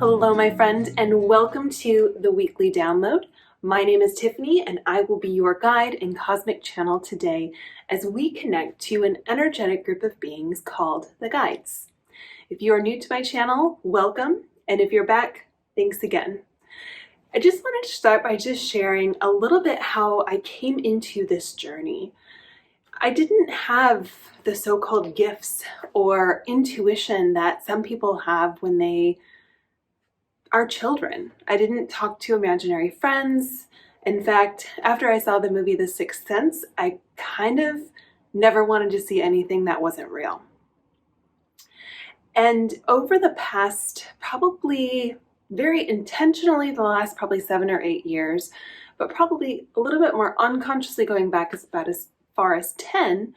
Hello, my friend, and welcome to the weekly download. My name is Tiffany, and I will be your guide and cosmic channel today as we connect to an energetic group of beings called the Guides. If you are new to my channel, welcome, and if you're back, thanks again. I just wanted to start by just sharing a little bit how I came into this journey. I didn't have the so-called gifts or intuition that some people have when they are children. I didn't talk to imaginary friends. In fact, after I saw the movie The Sixth Sense, I kind of never wanted to see anything that wasn't real. And over the past, probably very intentionally, the last probably 7 or 8 years, but probably a little bit more unconsciously going back about as far as 10,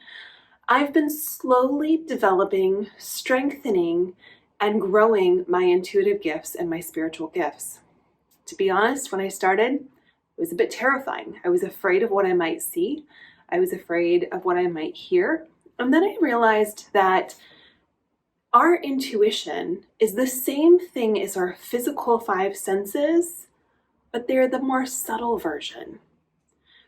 I've been slowly developing, strengthening, and growing my intuitive gifts and my spiritual gifts. To be honest, when I started, it was a bit terrifying. I was afraid of what I might see. I was afraid of what I might hear. And then I realized that our intuition is the same thing as our physical 5 senses, but they're the more subtle version.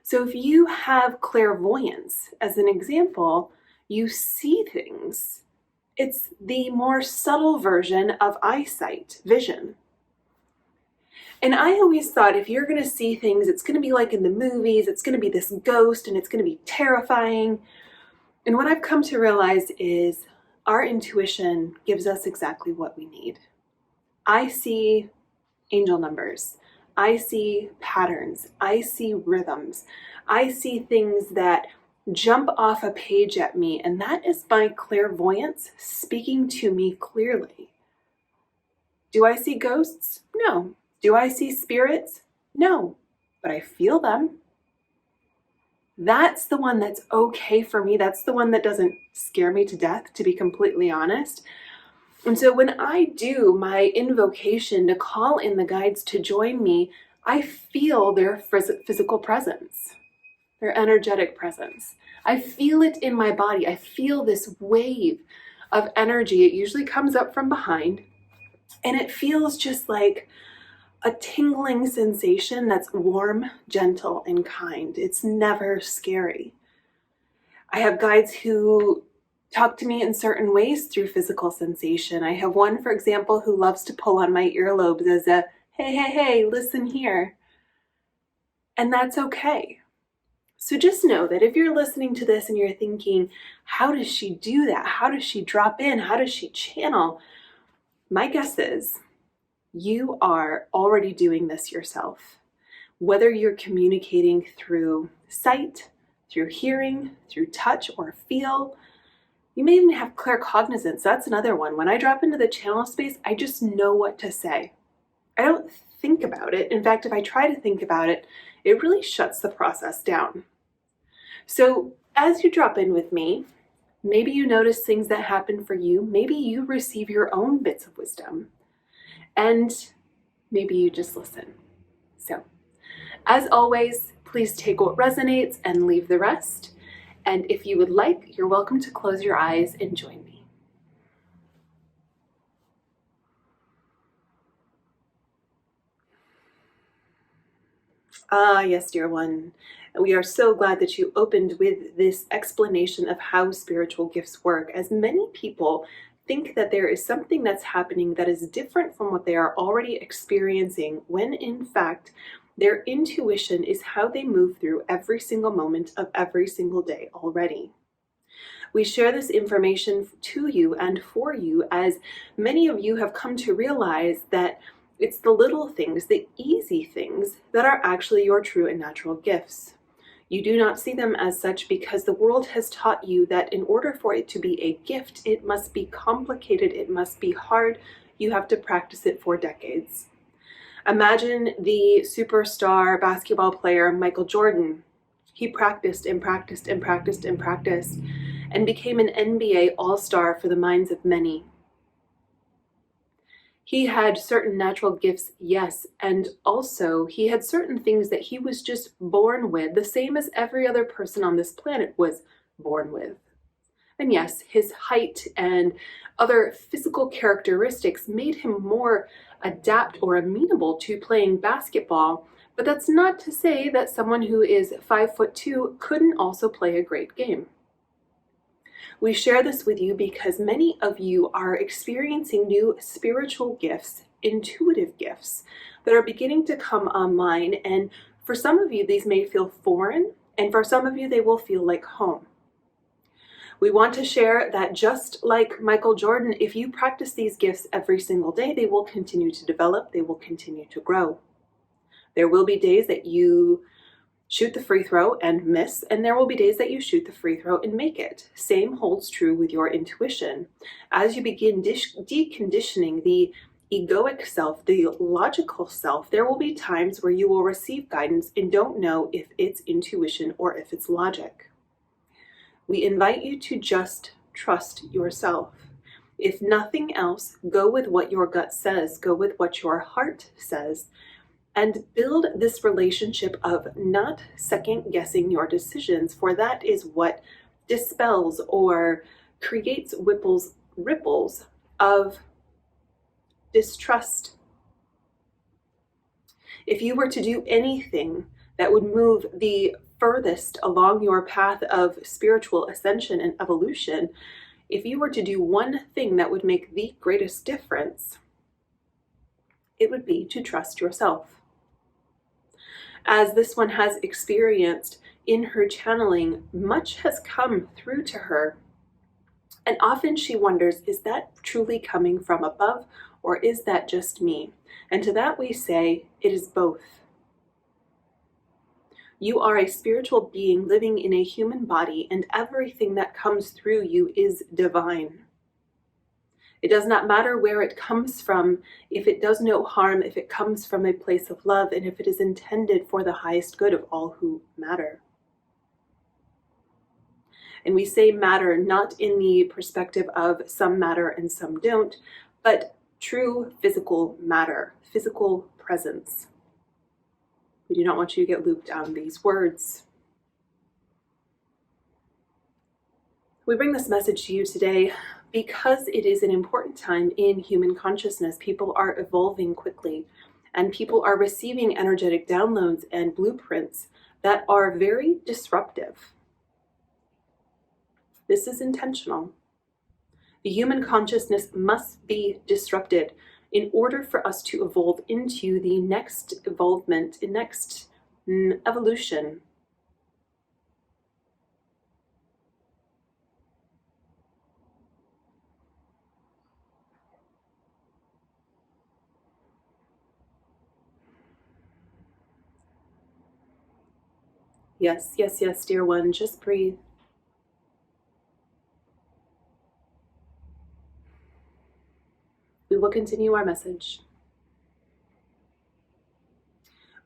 So if you have clairvoyance, as an example, you see things. It's the more subtle version of eyesight, vision. And I always thought if you're going to see things, it's going to be like in the movies, it's going to be this ghost and it's going to be terrifying. And what I've come to realize is our intuition gives us exactly what we need. I see angel numbers. I see patterns. I see rhythms. I see things that jump off a page at me, and that is my clairvoyance speaking to me clearly. Do I see ghosts? No. Do I see spirits? No. But I feel them. That's the one that's okay for me. That's the one that doesn't scare me to death, to be completely honest. And so when I do my invocation to call in the guides to join me, I feel their physical presence, their energetic presence. I feel it in my body. I feel this wave of energy. It usually comes up from behind, and it feels just like a tingling sensation that's warm, gentle, and kind. It's never scary. I have guides who talk to me in certain ways through physical sensation. I have one, for example, who loves to pull on my earlobes as a, hey, listen here. And that's okay. So just know that if you're listening to this and you're thinking, how does she do that? How does she drop in? How does she channel? My guess is you are already doing this yourself. Whether you're communicating through sight, through hearing, through touch or feel, you may even have claircognizance. That's another one. When I drop into the channel space, I just know what to say. I don't think about it. In fact, if I try to think about it, it really shuts the process down. So as you drop in with me, maybe you notice things that happen for you. Maybe you receive your own bits of wisdom. And maybe you just listen. So as always, please take what resonates and leave the rest. And if you would like, you're welcome to close your eyes and join me. Ah, yes, dear one. We are so glad that you opened with this explanation of how spiritual gifts work, as many people think that there is something that's happening that is different from what they are already experiencing, when in fact, their intuition is how they move through every single moment of every single day already. We share this information to you and for you, as many of you have come to realize that it's the little things, the easy things, that are actually your true and natural gifts. You do not see them as such because the world has taught you that in order for it to be a gift, it must be complicated, it must be hard, you have to practice it for decades. Imagine the superstar basketball player Michael Jordan. He practiced and practiced and practiced and practiced and became an NBA all-star for the minds of many. He had certain natural gifts, yes, and also he had certain things that he was just born with, the same as every other person on this planet was born with. And yes, his height and other physical characteristics made him more adapt or amenable to playing basketball, but that's not to say that someone who is 5'2" couldn't also play a great game. We share this with you because many of you are experiencing new spiritual gifts, intuitive gifts that are beginning to come online, and for some of you these may feel foreign, and for some of you they will feel like home. We want to share that just like Michael Jordan, if you practice these gifts every single day, they will continue to develop, they will continue to grow. There will be days that you shoot the free throw and miss, and there will be days that you shoot the free throw and make it. Same holds true with your intuition. As you begin deconditioning the egoic self, the logical self, there will be times where you will receive guidance and don't know if it's intuition or if it's logic. We invite you to just trust yourself. If nothing else, go with what your gut says, go with what your heart says, and build this relationship of not second guessing your decisions, for that is what dispels or creates ripples of distrust. If you were to do anything that would move the furthest along your path of spiritual ascension and evolution, if you were to do one thing that would make the greatest difference, it would be to trust yourself. As this one has experienced in her channeling, much has come through to her. And often she wonders, is that truly coming from above, or is that just me? And to that we say, it is both. You are a spiritual being living in a human body, and everything that comes through you is divine. It does not matter where it comes from, if it does no harm, if it comes from a place of love, and if it is intended for the highest good of all who matter. And we say matter not in the perspective of some matter and some don't, but true physical matter, physical presence. We do not want you to get looped on these words. We bring this message to you today because it is an important time in human consciousness. People are evolving quickly, and people are receiving energetic downloads and blueprints that are very disruptive. This is intentional. The human consciousness must be disrupted in order for us to evolve into the next evolvement, the next evolution. Yes, yes, yes, dear one, just breathe. We will continue our message.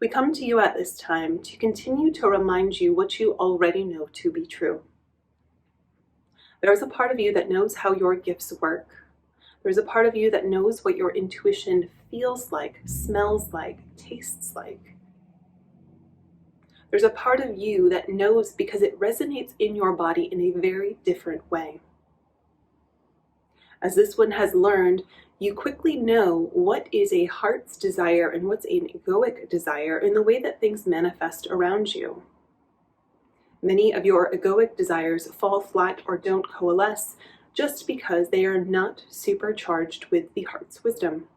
We come to you at this time to continue to remind you what you already know to be true. There is a part of you that knows how your gifts work. There's a part of you that knows what your intuition feels like, smells like, tastes like. There's a part of you that knows because it resonates in your body in a very different way. As this one has learned, you quickly know what is a heart's desire and what's an egoic desire in the way that things manifest around you. Many of your egoic desires fall flat or don't coalesce just because they are not supercharged with the heart's wisdom.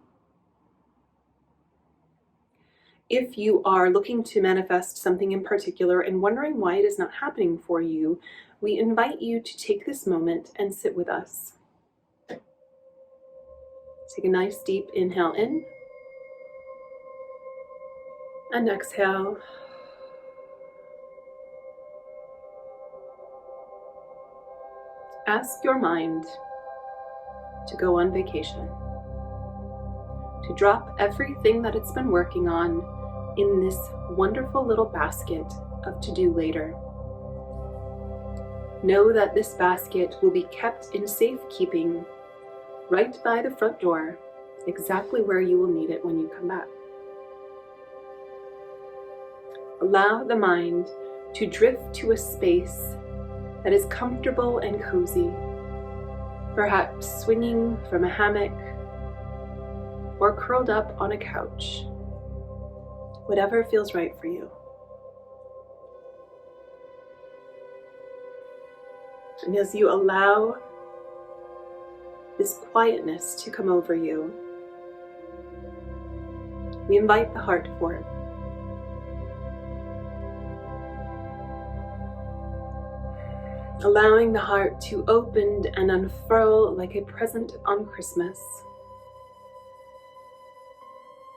If you are looking to manifest something in particular and wondering why it is not happening for you, we invite you to take this moment and sit with us. Take a nice deep inhale in and exhale. Ask your mind to go on vacation, to drop everything that it's been working on in this wonderful little basket of to-do later. Know that this basket will be kept in safekeeping right by the front door, exactly where you will need it when you come back. Allow the mind to drift to a space that is comfortable and cozy, perhaps swinging from a hammock or curled up on a couch, whatever feels right for you. And as you allow this quietness to come over you, we invite the heart for it. Allowing the heart to open and unfurl like a present on Christmas.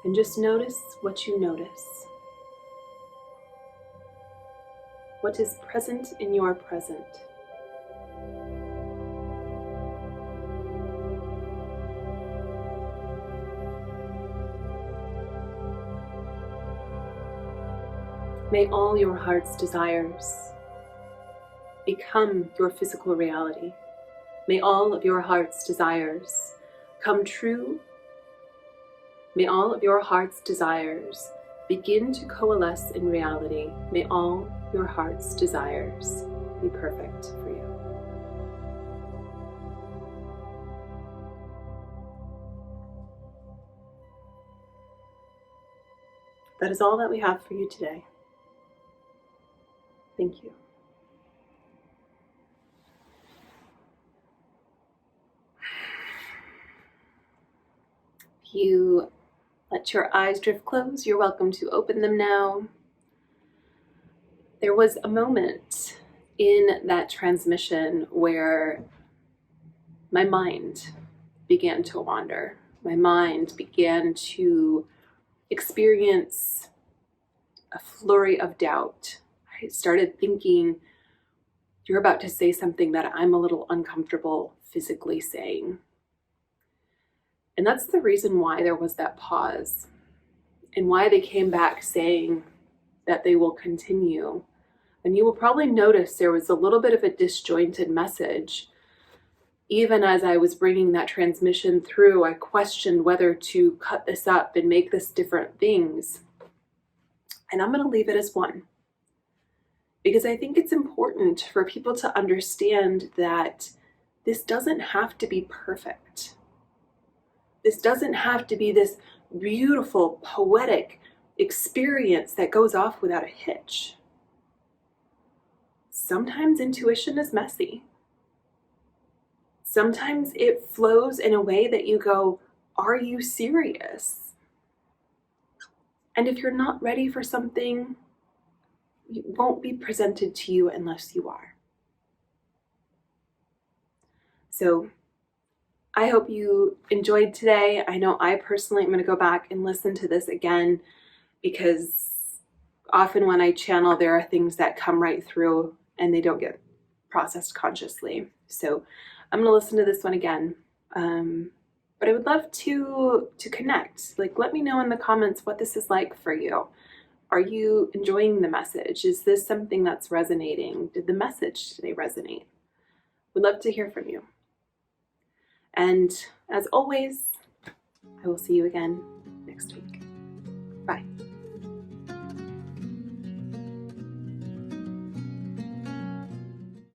And just notice what you notice. What is present in your present? May all your heart's desires become your physical reality. May all of your heart's desires come true. May all of your heart's desires begin to coalesce in reality. May all your heart's desires be perfect for you. That is all that we have for you today. Thank you. If you let your eyes drift closed, you're welcome to open them now. There was a moment in that transmission where my mind began to wander. My mind began to experience a flurry of doubt. I started thinking, you're about to say something that I'm a little uncomfortable physically saying. And that's the reason why there was that pause and why they came back saying that they will continue. And you will probably notice there was a little bit of a disjointed message. Even as I was bringing that transmission through, I questioned whether to cut this up and make this different things. And I'm going to leave it as one. Because I think it's important for people to understand that this doesn't have to be perfect. This doesn't have to be this beautiful, poetic experience that goes off without a hitch. Sometimes intuition is messy. Sometimes it flows in a way that you go, are you serious? And if you're not ready for something, it won't be presented to you unless you are. So I hope you enjoyed today. I know I personally am going to go back and listen to this again because often when I channel, there are things that come right through and they don't get processed consciously. So I'm going to listen to this one again. But I would love to connect. Like, let me know in the comments what this is like for you. Are you enjoying the message? Is this something that's resonating? Did the message today resonate? We'd love to hear from you. And as always, I will see you again next week. Bye.